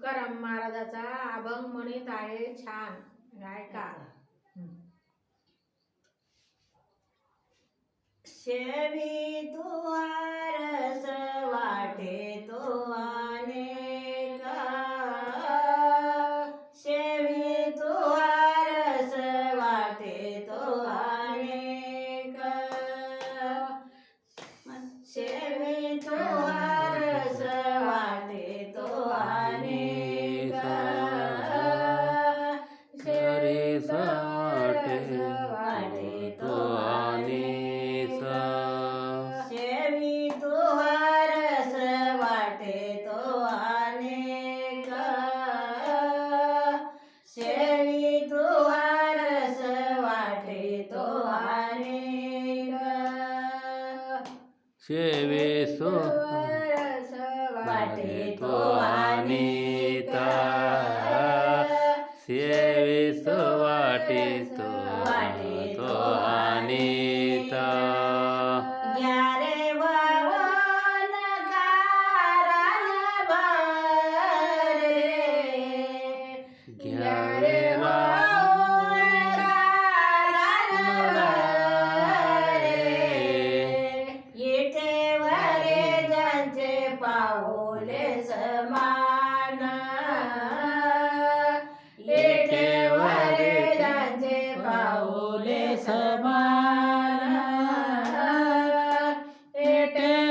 तुकाराम महाराजाचा अभंग म्हणत आहे छान ऐका. शेवी तू आरस वाटे तो अनेका, शेवी तू आरस वाटे तो अनेका, शेवी तू आरस वाटे तो अनेका, शेवी तू आरस वाटे तो अनेका, शेवी तू आरस वाटे तो अनेका, शेवी तू आरस वाटे तो अनेका, शेवेसो आरस वाटे तो अनेका, शेवेसो वाटे तो अनेका, घ्या रे वावन कारण भर रे, घ्या रे वावन कारण भर रे, येठेवरे ज्यांचे पाऊले समान, येठेवरे ज्यांचे पाऊले समान,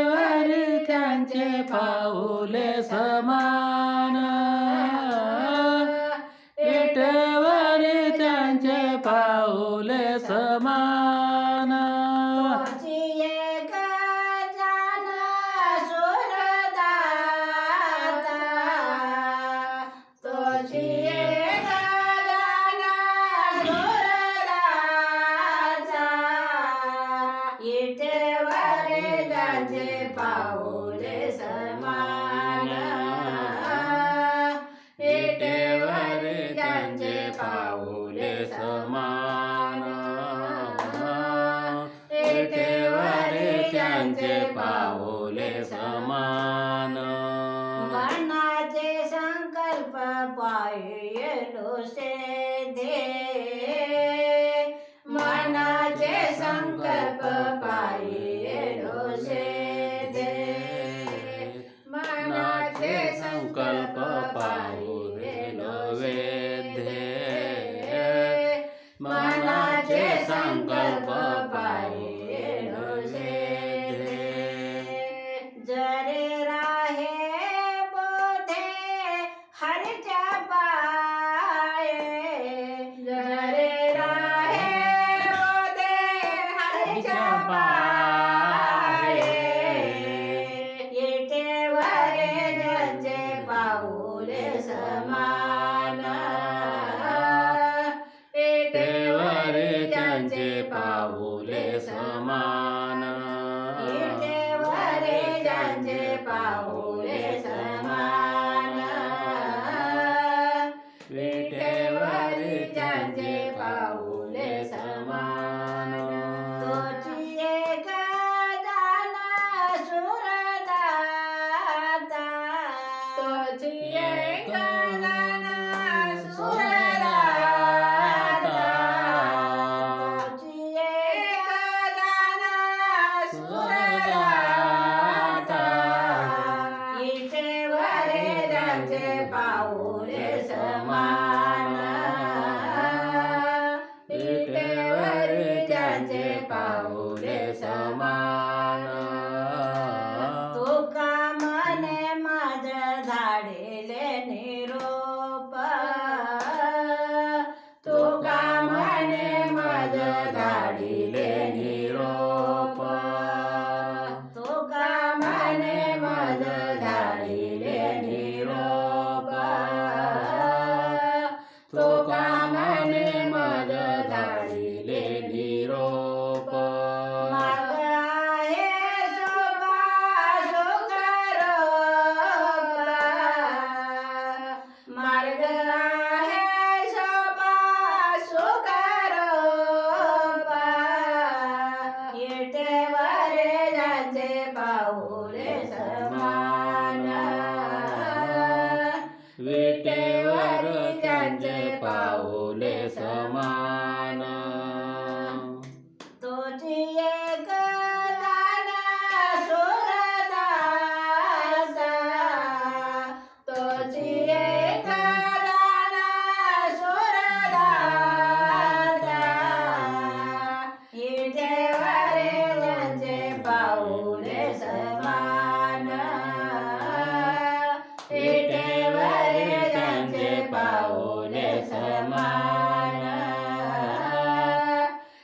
वर त्यांचे पाऊले समान, वर त्यांचे पाऊले समान, तोची एक जाण सुरदाता, तोची एक जाण सुरदाता, येठेवरे ज्यांचे पाऊले समान, येठेवरे ज्यांचे पाऊले समान, वर त्यांचे पाऊले समान, मनाचे संकल्प पायलो सेधे, मनाचे संकल्प पायलो सेधे, मनाचे संकल्प पायलो वेधे, मनाचे संकल्प पायलो सेधे, जरे राहे बोधे हरच्या पाये, जरे राहे बोधे हरच्या पाये, येठेवरे ज्यांचे पाऊले समान, येठेवरे ज्यांचे पाऊले समान, येठेवरे ज्यांचे पाऊले समान, येठेवरे ज्यांचे पाऊले समान, तोची एक जाण सुरदाता, तोची एक जाण सुरदाता, तोची एक जाण सुरदाता, येठेवरे ज्यांचे पाऊले समान, येठेवरे ज्यांचे पाऊले समान, तुका म्हणे माझ धाडिले निरोप, तुका म्हणे माझ धाडिले निरोप, तुका म्हणे माझ धाडिले निरोप, विटेवर त्यांचे पाऊले समान तोची एक दान सुरदास तोची एक दान सुरदास विटेवर त्यांचे पाऊले समान विटेवर त्यांचे पाऊले समान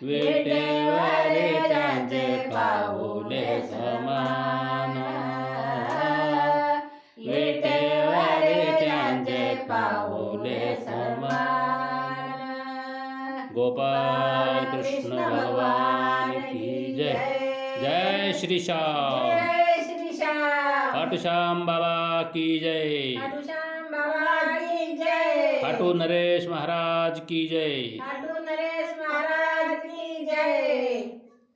विटेवर त्यांचे पाऊले समान विटेवर त्यांचे पाऊले समान गोपाल कृष्ण भगवान की जय जय श्री श्याम जय श्री श्याम खाटू श्याम बाबा की जय खाटू श्याम बाबा की जय खाटू नरेश महाराज की जय खाटू नरेश